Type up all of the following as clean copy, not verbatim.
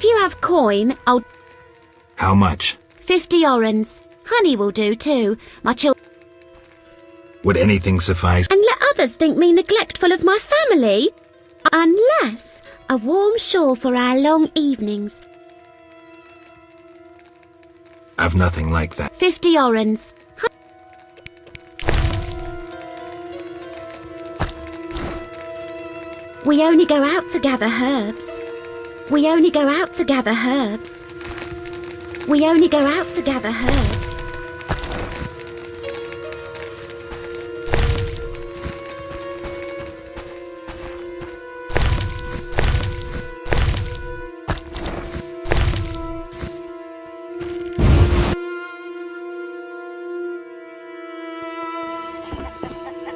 If you have coin, I'll... How much? 50 orens. Honey will do too. My children... Would anything suffice? And let others think me neglectful of my family. Unless a warm shawl for our long evenings. I've nothing like that. 50 orens. We only go out to gather herbs. We only go out to gather herbs. We only go out to gather herbs.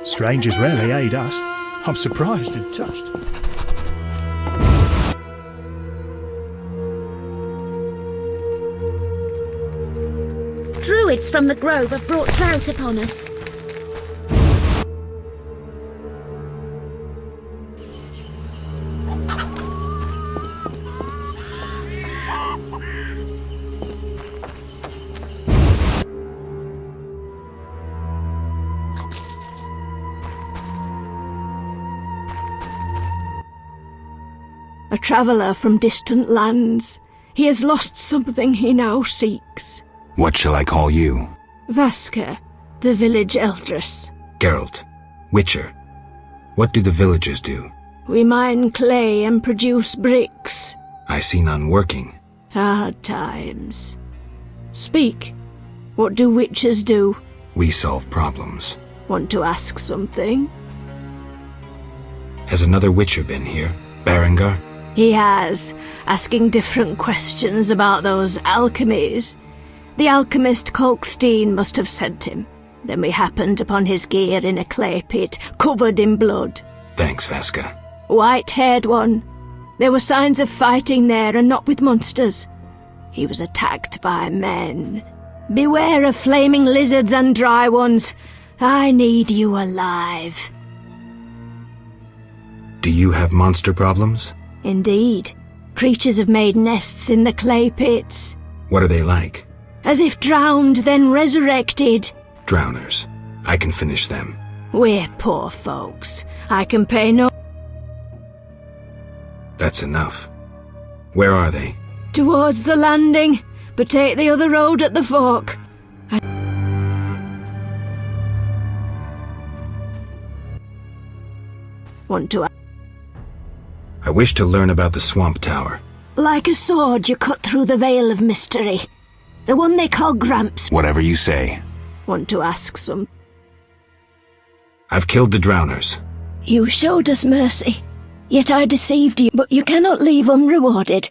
Strangers rarely aid us. I'm surprised and touched. Druids from the grove have brought drought upon us. A traveller from distant lands. He has lost something he now seeks. What shall I call you? Vaska, the village eldress. Geralt. Witcher. What do the villagers do? We mine clay and produce bricks. I see none working. Hard times. Speak. What do witchers do? We solve problems. Want to ask something? Has another witcher been here? Berengar? He has, asking different questions about those alchemies. The alchemist Kolkstein must have sent him. Then we happened upon his gear in a clay pit, covered in blood. Thanks, Vaska. White-haired one. There were signs of fighting there, and not with monsters. He was attacked by men. Beware of flaming lizards and dry ones. I need you alive. Do you have monster problems? Indeed. Creatures have made nests in the clay pits. What are they like? As if drowned, then resurrected. Drowners. I can finish them. We're poor folks. I can pay no... That's enough. Where are they? Towards the landing, but take the other road at the fork. Want to... I wish to learn about the Swamp Tower. Like a sword, you cut through the veil of mystery. The one they call Gramps. Whatever you say. Want to ask some... I've killed the drowners. You showed us mercy, yet I deceived you, but you cannot leave unrewarded.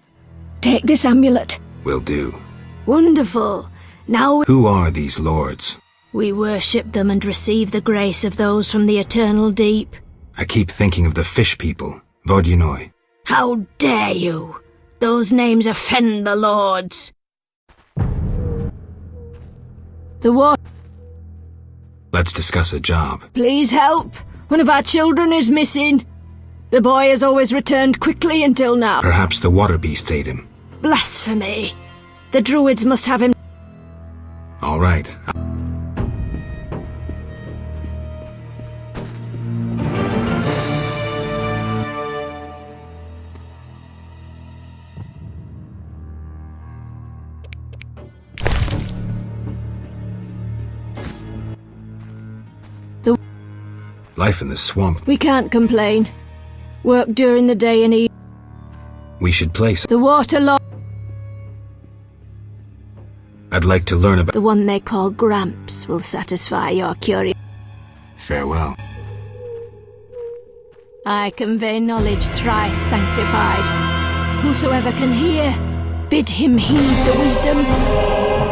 Take this amulet. Will do. Wonderful. Now Who are these lords? we worship them and receive the grace of those from the eternal deep. I keep thinking of the fish people. Водяной. How dare you? Those names offend the lords. The war... Let's discuss a job. Please help. One of our children is missing. The boy has always returned quickly until now. Perhaps the water beast ate him. Blasphemy. The druids must have him... All right. Life in the swamp. We can't complain. Work during the day and eat. We should place. The water lord... I'd like to learn about. The one they call Gramps will satisfy your curiosity. Farewell. I convey knowledge thrice sanctified. Whosoever can hear, bid him heed the wisdom.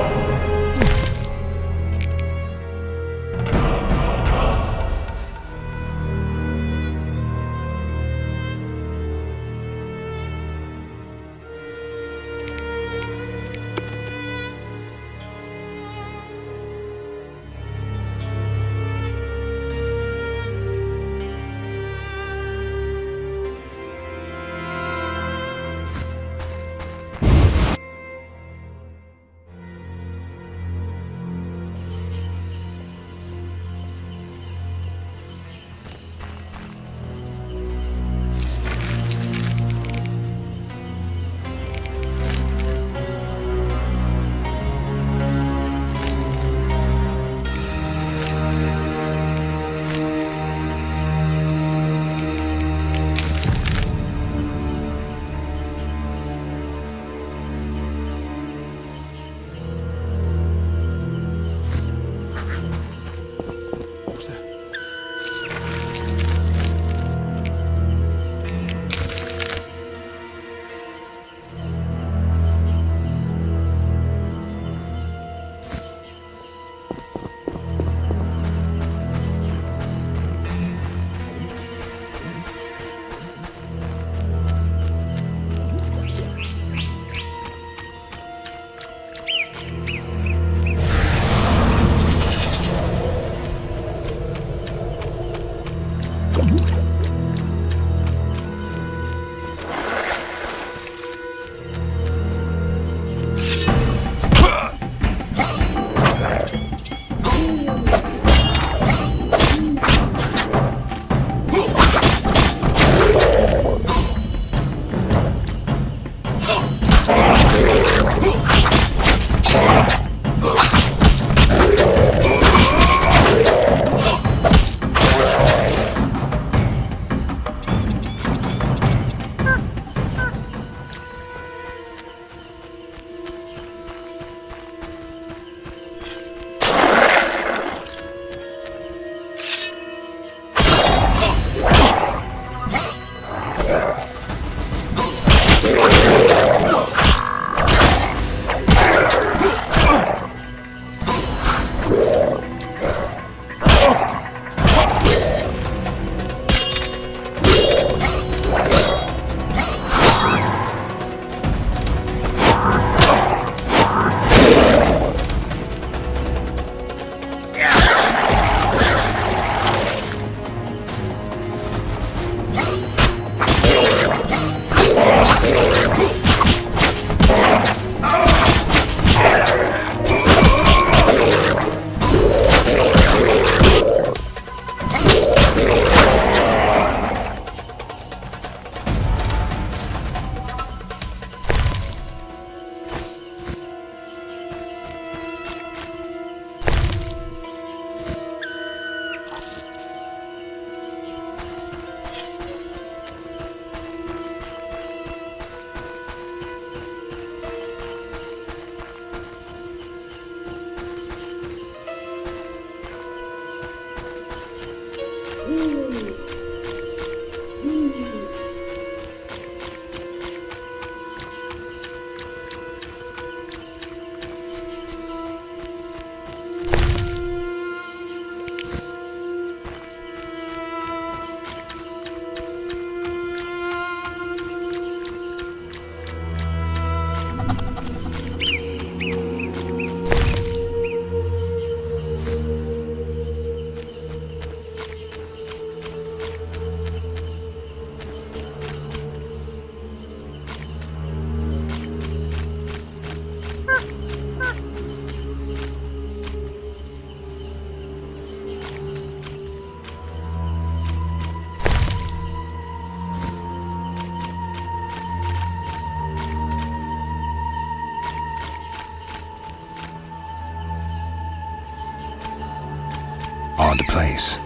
Odd place.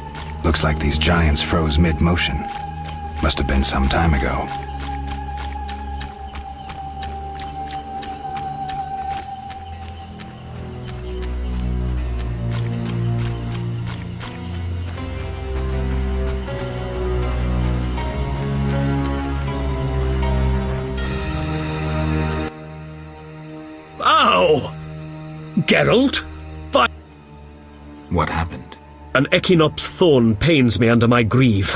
Looks like these giants froze mid-motion. Must have been some time ago. Ow! Geralt? What happened? An Echinops thorn pains me under my greave.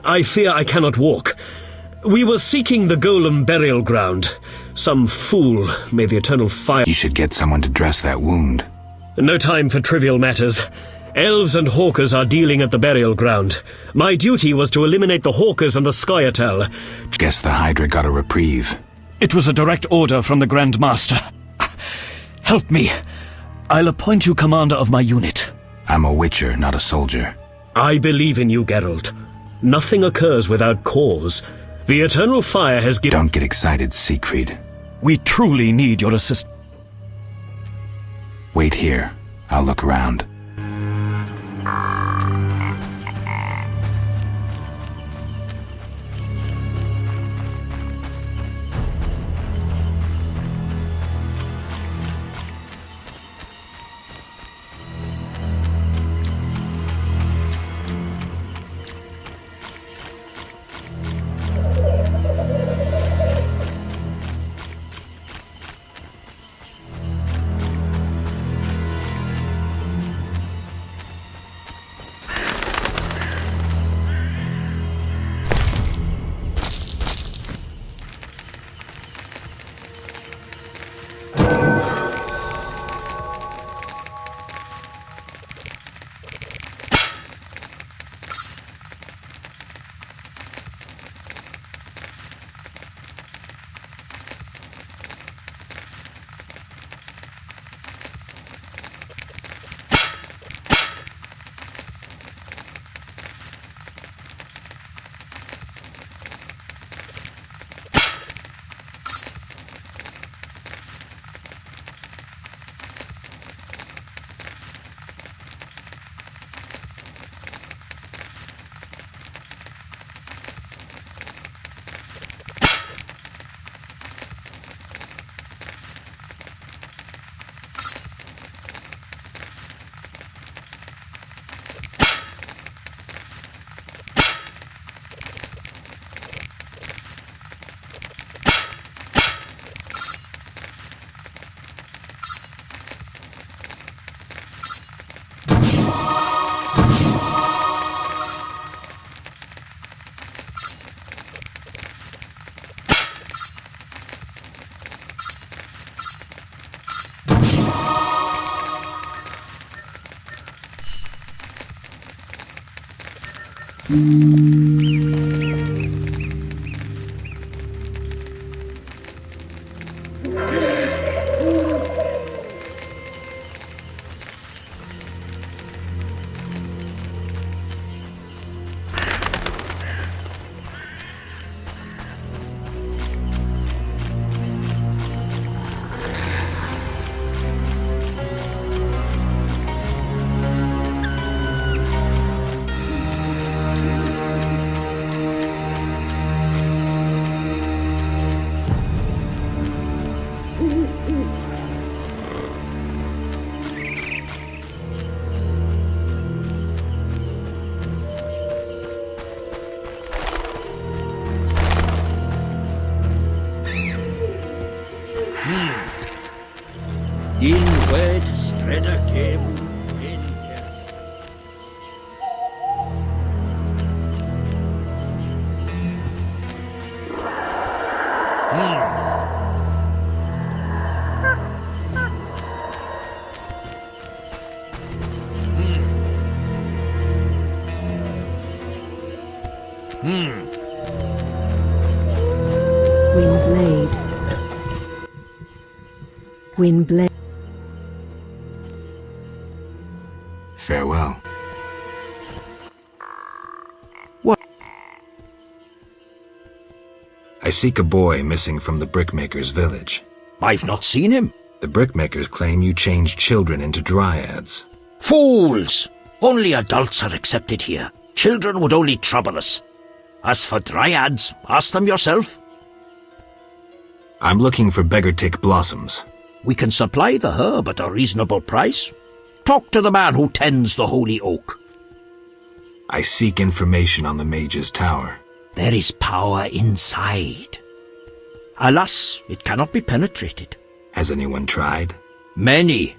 I fear I cannot walk. We were seeking the golem burial ground. Some fool, may the eternal fire— You should get someone to dress that wound. No time for trivial matters. Elves and hawkers are dealing at the burial ground. My duty was to eliminate the hawkers and the Scoia'tael. Guess the Hydra got a reprieve. It was a direct order from the Grand Master. Help me. I'll appoint you commander of my unit. I'm a witcher, not a soldier. I believe in you, Geralt. Nothing occurs without cause. The eternal fire has given— Don't get excited, Siegfried. We truly need your assistance. Wait here. I'll look around. Inwed streda cem enker. Windblade. Windblade. Farewell. What? I seek a boy missing from the brickmaker's village. I've not seen him. The brickmakers claim you changed children into dryads. Fools! Only adults are accepted here. Children would only trouble us. As for dryads, ask them yourself. I'm looking for beggartick blossoms. We can supply the herb at a reasonable price. Talk to the man who tends the holy oak. I seek information on the mage's tower. There is power inside. Alas, it cannot be penetrated. Has anyone tried? Many,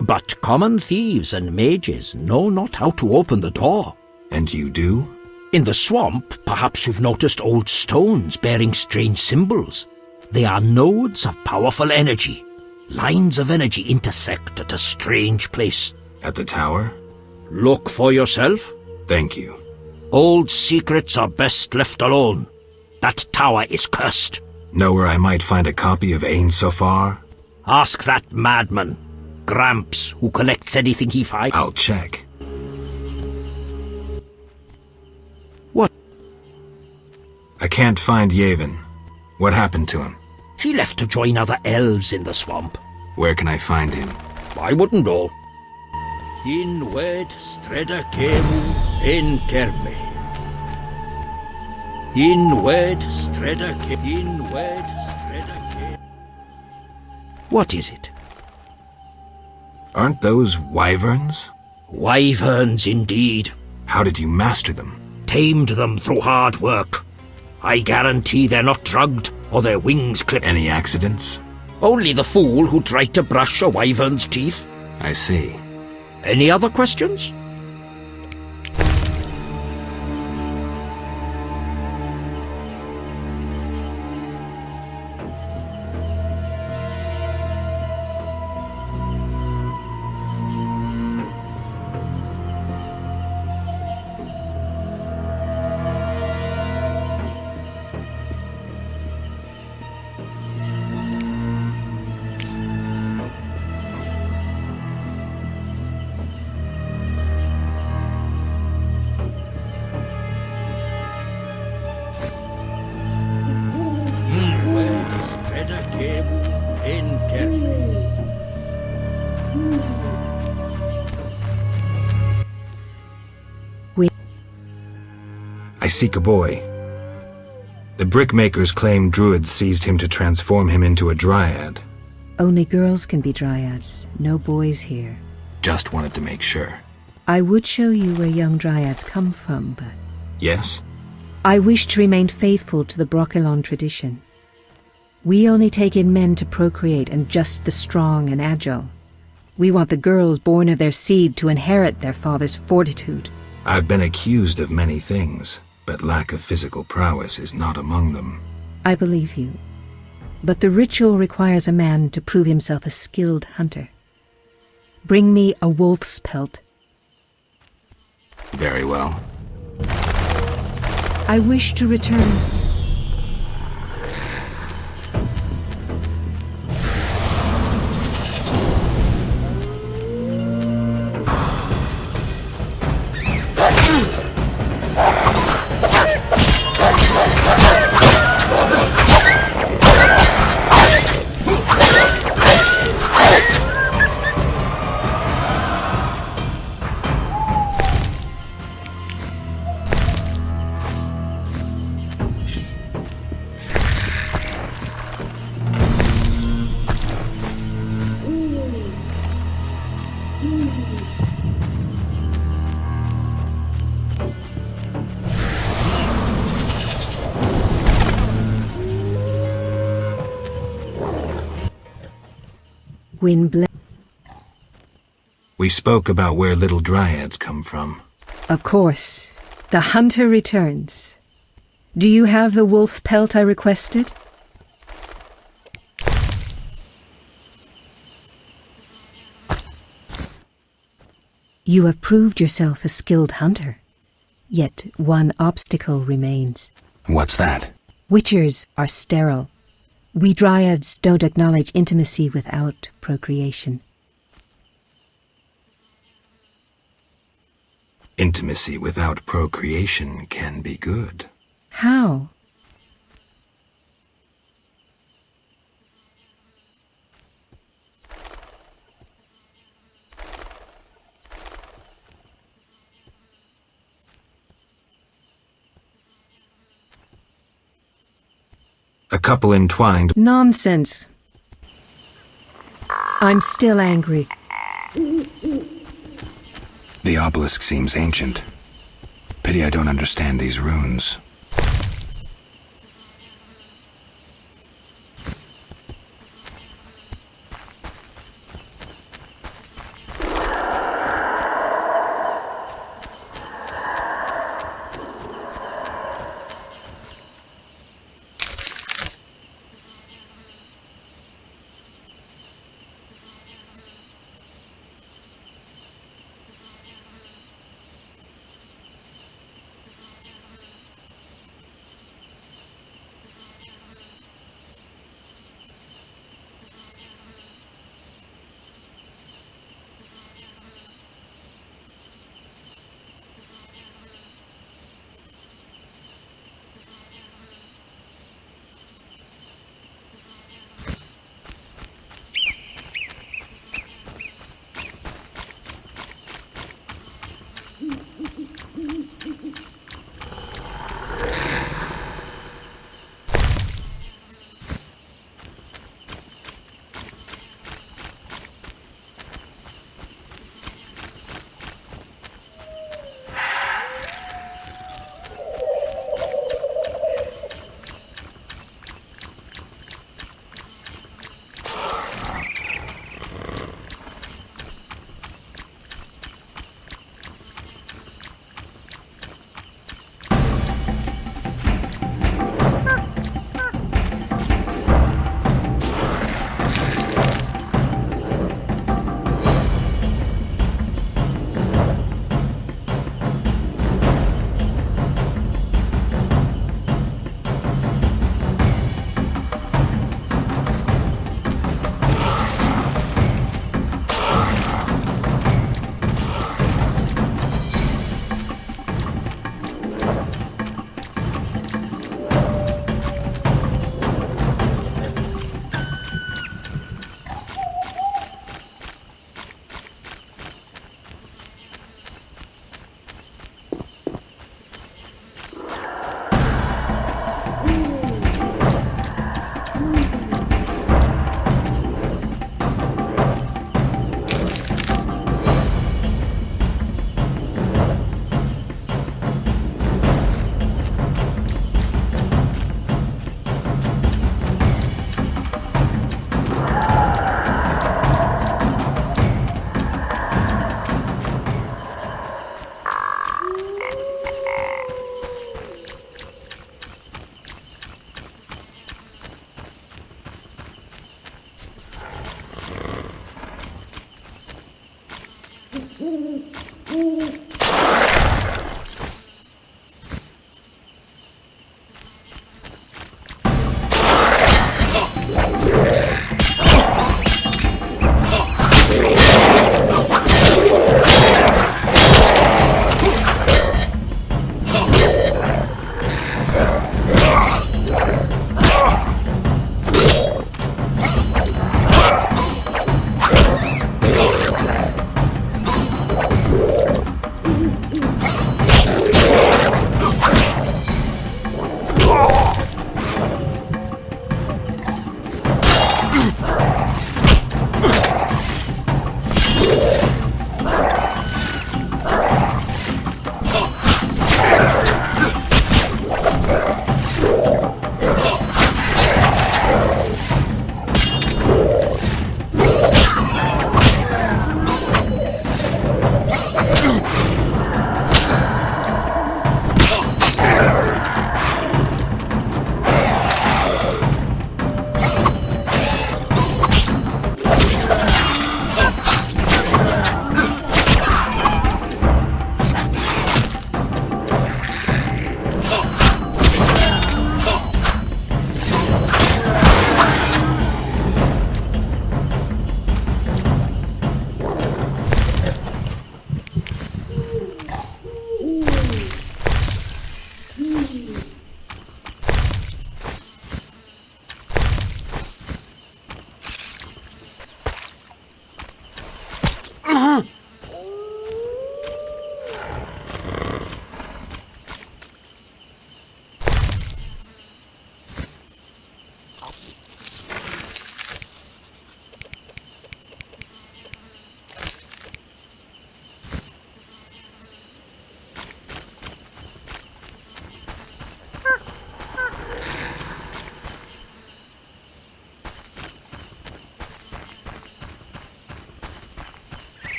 but common thieves and mages know not how to open the door. And you do? In the swamp, perhaps you've noticed old stones bearing strange symbols. They are nodes of powerful energy. Lines of energy intersect at a strange place. At the tower? Look for yourself. Thank you. Old secrets are best left alone. That tower is cursed. Know where I might find a copy of Ain Sofar? Ask that madman, Gramps, who collects anything he finds. I'll check. What? I can't find Yavin. What happened to him? He left to join other elves in the swamp. Where can I find him? I wouldn't know. In wed streda kemu in kerme. In wed streda kemu. In wed streda kemu. What is it? Aren't those wyverns? Wyverns indeed. How did you master them? Tamed them through hard work. I guarantee they're not drugged or their wings clipped. Any accidents? Only the fool who tried to brush a wyvern's teeth. I see. Any other questions? I seek a boy. The brickmakers claim druids seized him to transform him into a dryad. Only girls can be dryads, no boys here. Just wanted to make sure. I would show you where young dryads come from, but Yes? I wish to remain faithful to the Brokilon tradition. We only take in men to procreate and just the strong and agile. We want the girls born of their seed to inherit their father's fortitude. I've been accused of many things, but lack of physical prowess is not among them. I believe you. But the ritual requires a man to prove himself a skilled hunter. Bring me a wolf's pelt. Very well. I wish to return. We spoke about where little dryads come from. Of course. The hunter returns. Do you have the wolf pelt I requested? You have proved yourself a skilled hunter. Yet one obstacle remains. What's that? Witchers are sterile. We dryads don't acknowledge intimacy without procreation. Intimacy without procreation can be good. How? couple entwined. Nonsense. I'm still angry. The obelisk seems ancient. Pity I don't understand these runes.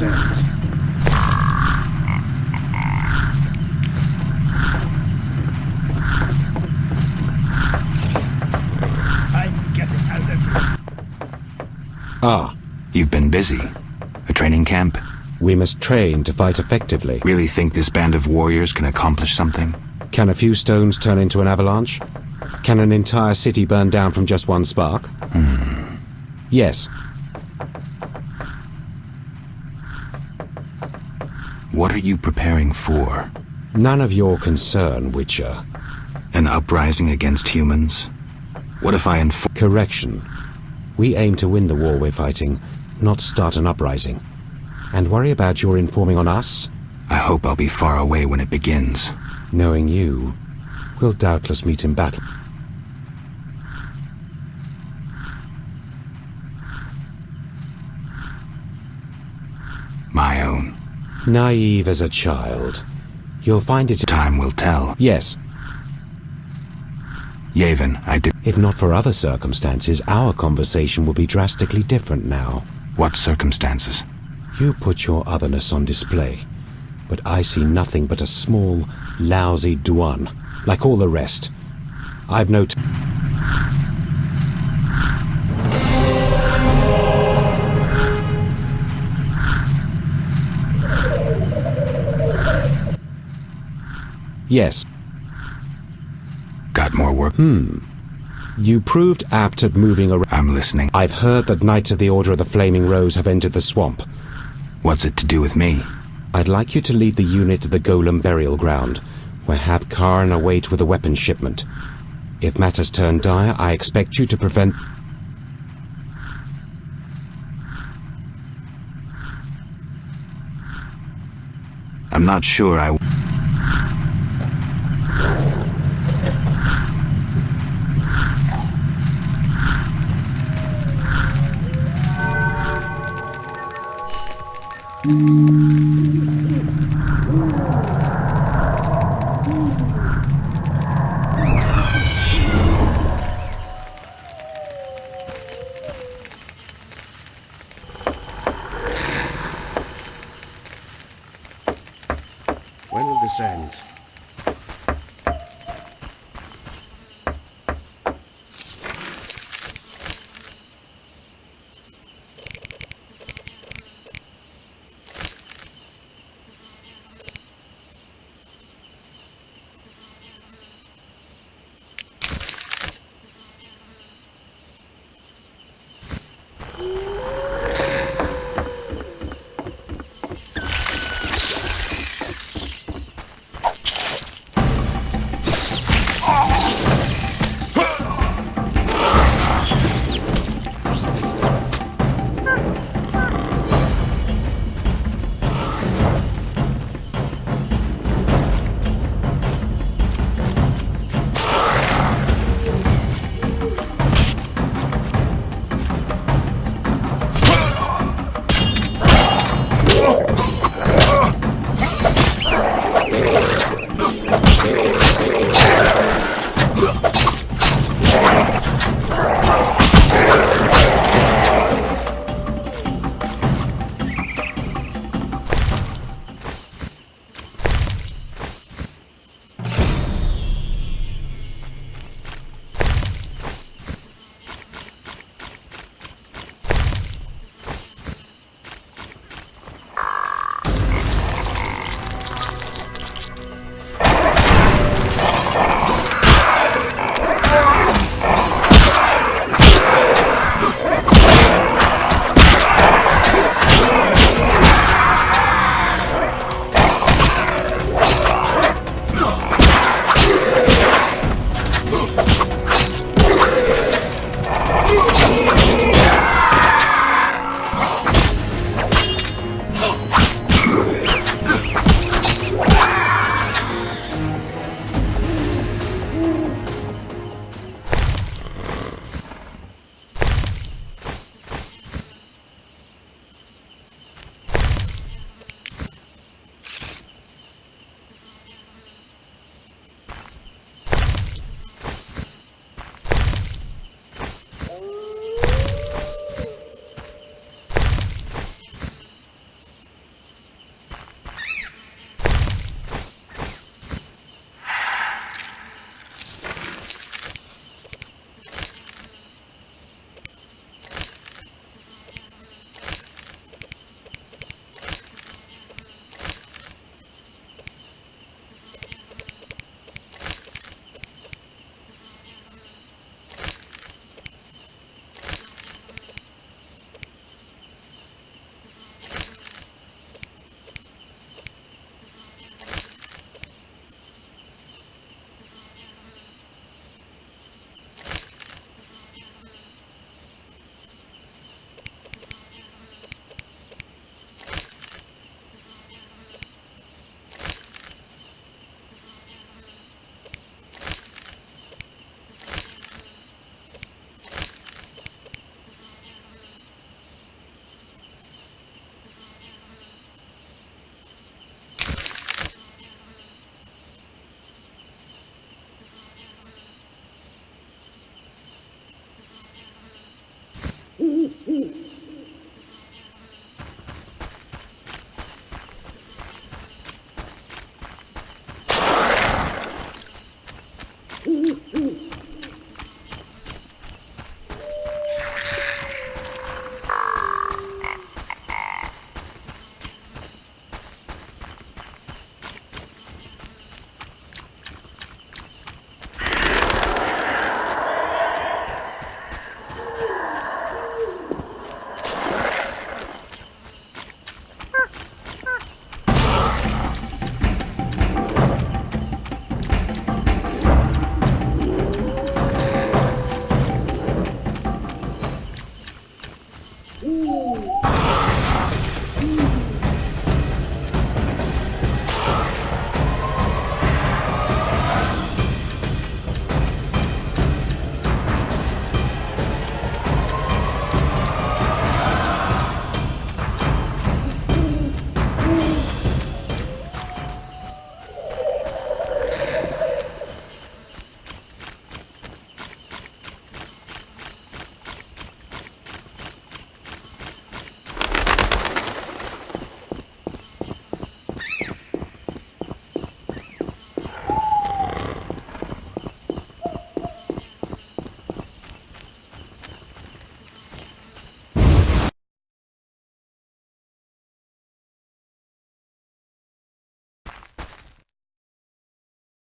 descend. I'm getting out of here. Ah, You've been busy. A training camp? we must train to fight effectively. Really think this band of warriors can accomplish something? Can a few stones turn into an avalanche? Can an entire city burn down from just one spark? Yes. What are you preparing for? None of your concern, Witcher. An uprising against humans? What if I Correction. We aim to win the war we're fighting, not start an uprising. And worry about your informing on us? I hope I'll be far away when it begins. Knowing you, we'll doubtless meet in battle. My own. Naive as a child. You'll find it... Time will tell. Yes. Yavin, I did... If not for other circumstances, our conversation will be drastically different now. What circumstances? You put your otherness on display, but I see nothing but a small, lousy douane, like all the rest. I've no... Yes. Got more work? You proved apt at moving around. I'm listening. I've heard that Knights of the Order of the Flaming Rose have entered the swamp. What's it to do with me? I'd like you to lead the unit to the Golem burial ground, where Hab Karn await with a weapons shipment. If matters turn dire, I expect you to prevent... I'm not sure I... When will this end?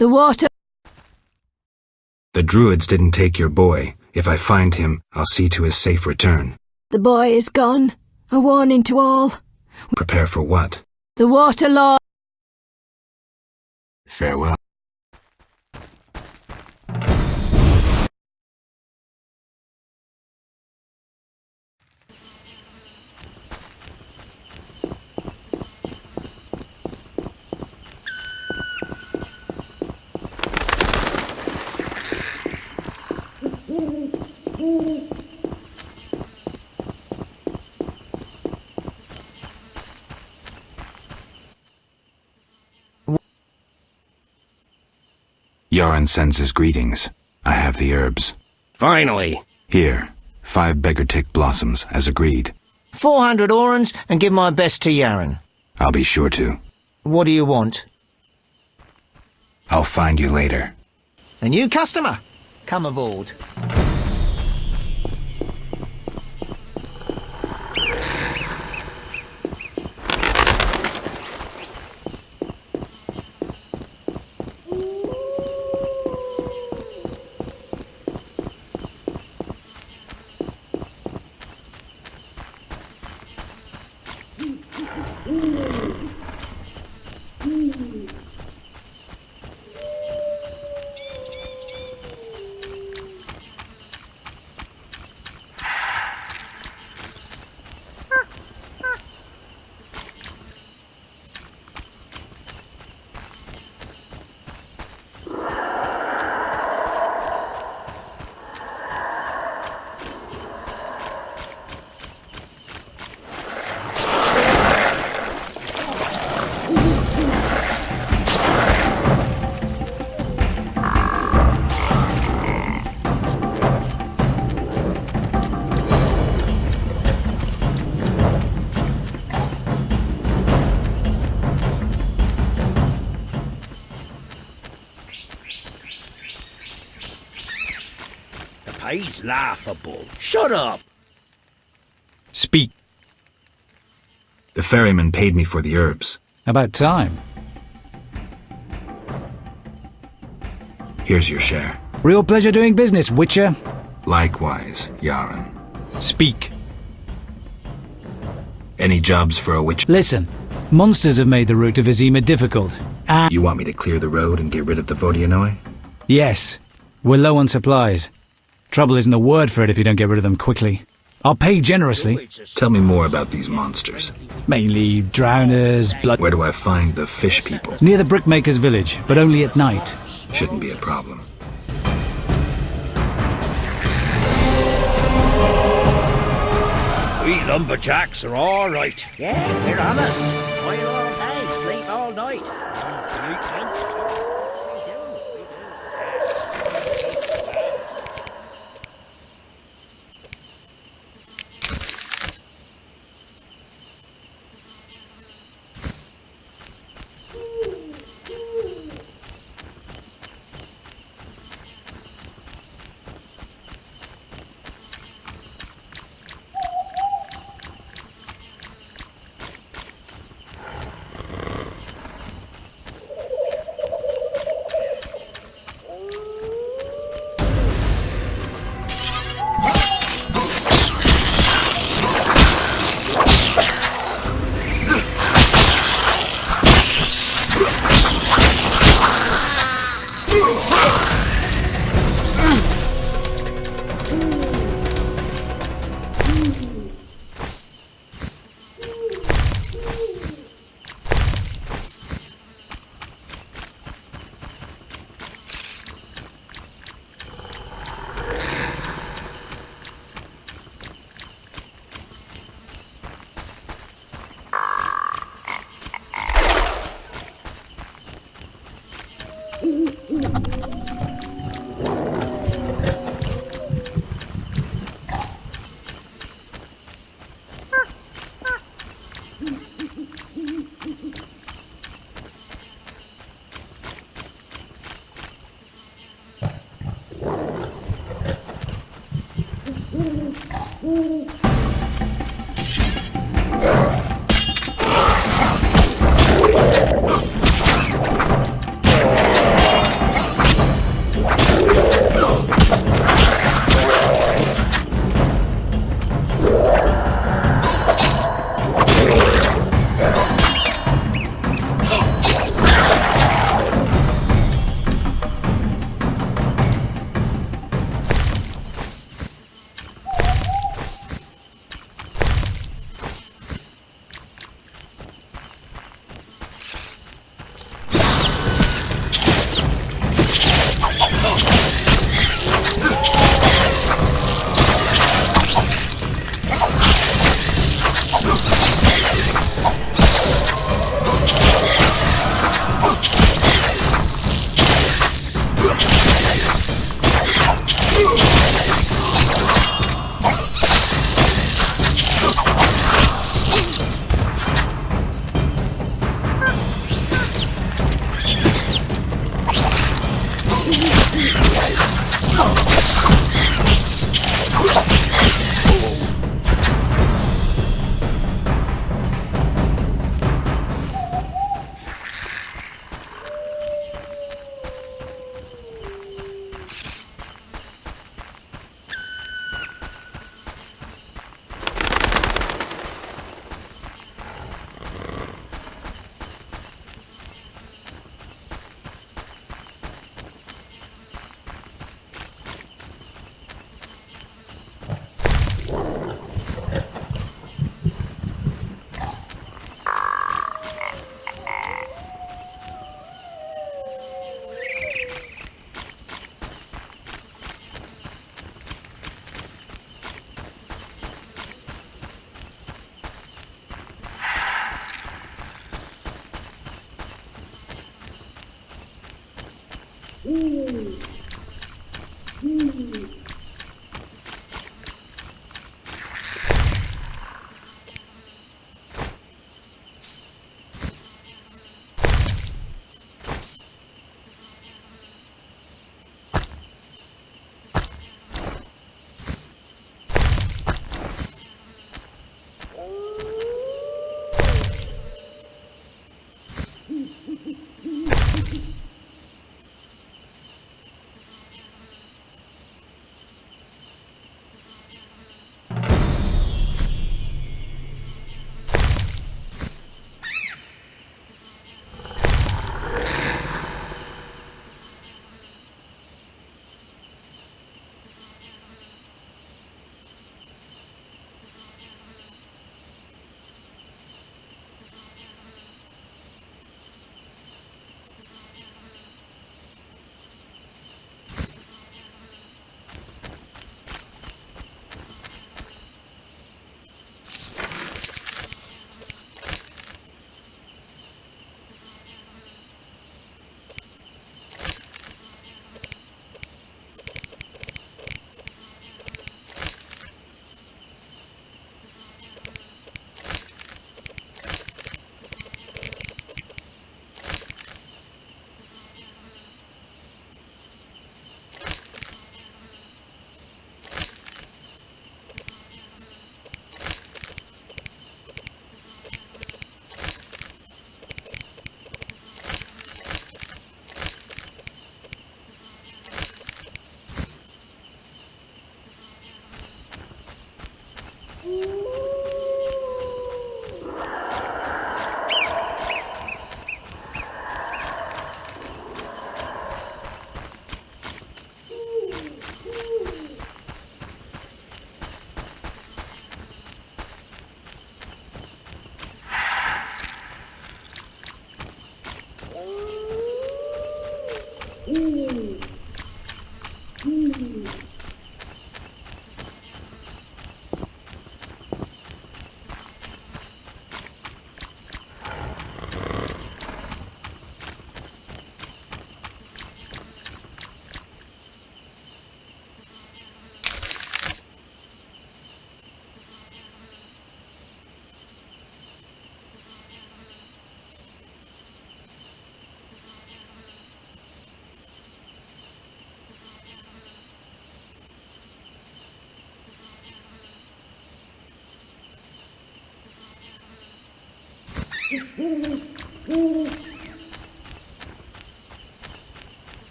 The water... The druids didn't take your boy. If I find him, I'll see to his safe return. The boy is gone. A warning to all. Prepare for what? The Water Lord... Farewell. Yaron sends his greetings. I have the herbs. Finally. Here, 5 beggartick blossoms, as agreed. 400 orans, and give my best to Yaron. I'll be sure to. What do you want? I'll find you later. A new customer. Come aboard. He's laughable. Shut up! Speak. The ferryman paid me for the herbs. About time. Here's your share. Real pleasure doing business, Witcher. Likewise, Yaron. Speak. Any jobs for a witch? Listen, monsters have made the route to Vizima difficult. And... You want me to clear the road and get rid of the Водяной? Yes. We're low on supplies. Trouble isn't the word for it if you don't get rid of them quickly. I'll pay generously. Tell me more about these monsters. Mainly drowners, blood... Where do I find the fish people? Near the brickmaker's village, but only at night. Shouldn't be a problem. We lumberjacks are all right. Yeah, we're honest. Toil all day, sleep all night.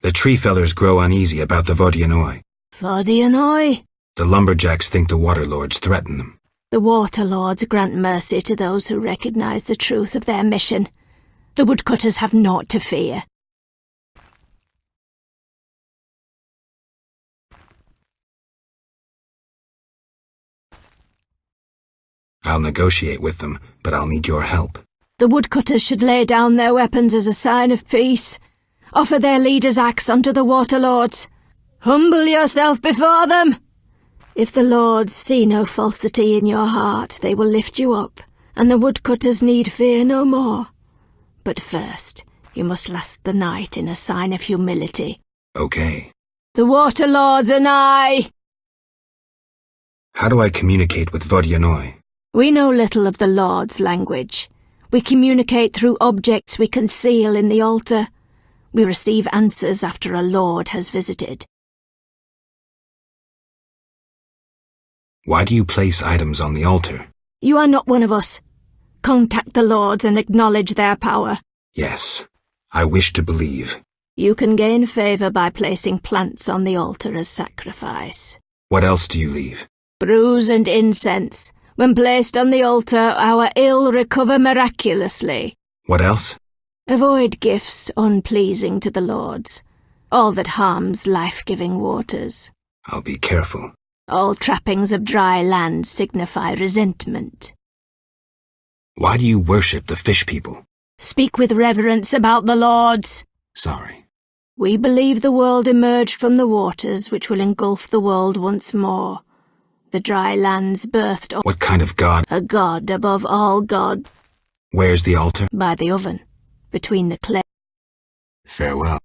The tree fellers grow uneasy about the Водяной. Водяной? The lumberjacks think the water lords threaten them. The water lords grant mercy to those who recognize the truth of their mission. The woodcutters have naught to fear. I'll negotiate with them, but I'll need your help. The woodcutters should lay down their weapons as a sign of peace. Offer their leader's axe unto the water lords. Humble yourself before them. If the lords see no falsity in your heart, they will lift you up, and the woodcutters need fear no more. But first, you must last the night in a sign of humility. Okay. The water lords are nigh. How do I communicate with Водяной? We know little of the lord's language. We communicate through objects we conceal in the altar. We receive answers after a lord has visited. Why do you place items on the altar? You are not one of us. Contact the lords and acknowledge their power. Yes, I wish to believe. You can gain favour by placing plants on the altar as sacrifice. What else do you leave? Brews and incense, When placed on the altar, our ill recover miraculously. What else? Avoid gifts unpleasing to the lords. All that harms life-giving waters. I'll be careful. All trappings of dry land signify resentment. Why do you worship the fish people? Speak with reverence about the lords. Sorry. We believe the world emerged from the waters which will engulf the world once more. The dry lands birthed... What kind of god? A god above all god. Where's the altar? By the oven, between the clay. Farewell.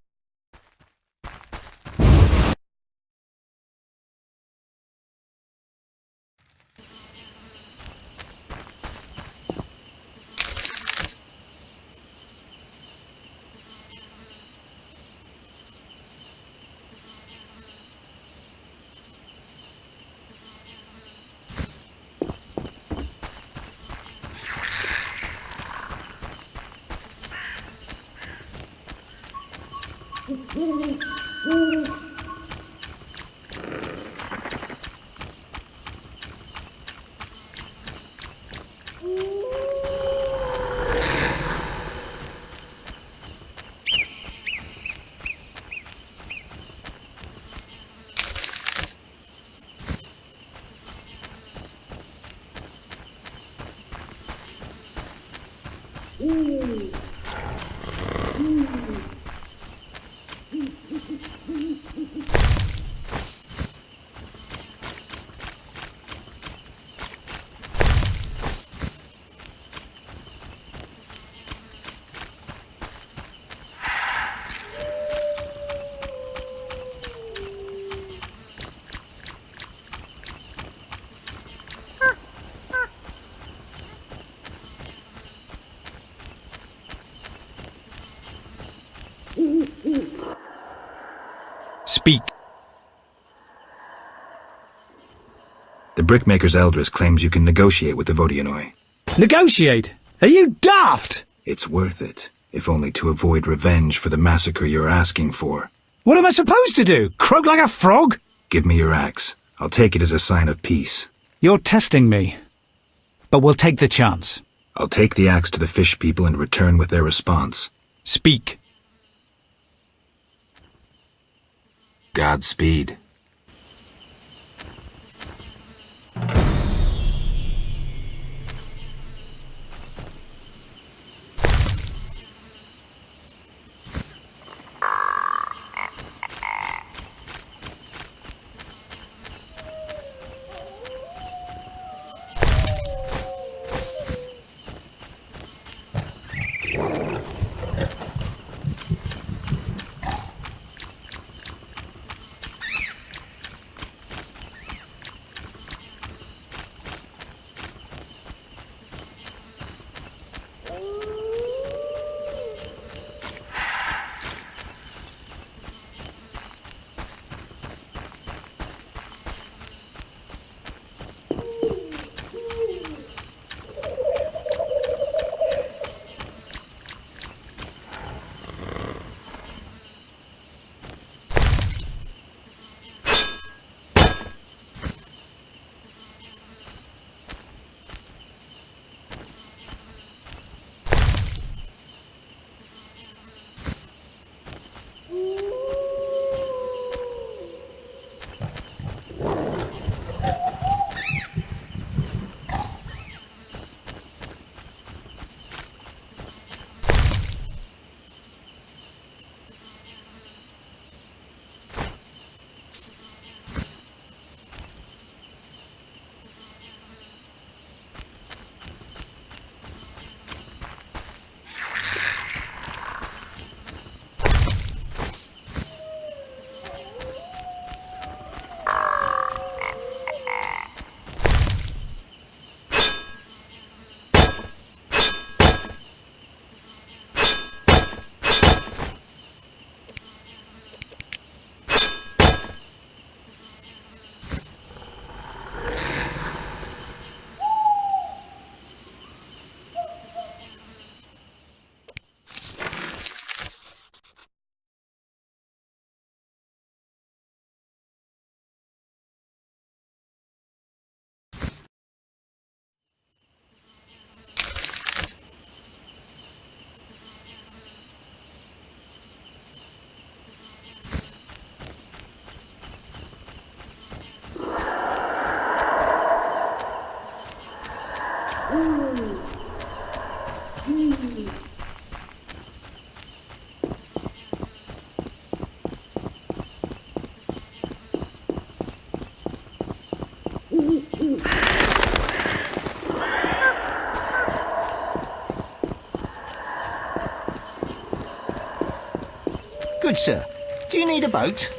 Speak. The Brickmaker's Eldris claims you can negotiate with the Водяной. Negotiate? Are you daft? It's worth it, if only to avoid revenge for the massacre you're asking for. What am I supposed to do? Croak like a frog? Give me your axe. I'll take it as a sign of peace. You're testing me. But we'll take the chance. I'll take the axe to the fish people and return with their response. Speak. Godspeed. Good, sir. Do you need a boat?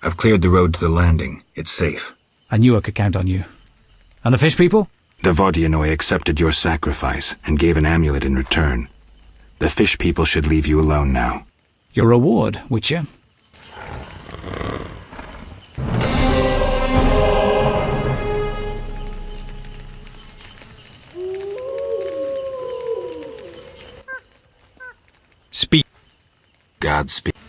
I've cleared the road to the landing. It's safe. I knew I could count on you. And the fish people? The Водяной accepted your sacrifice and gave an amulet in return. The fish people should leave you alone now. Your reward, Witcher. Speak. Godspeed.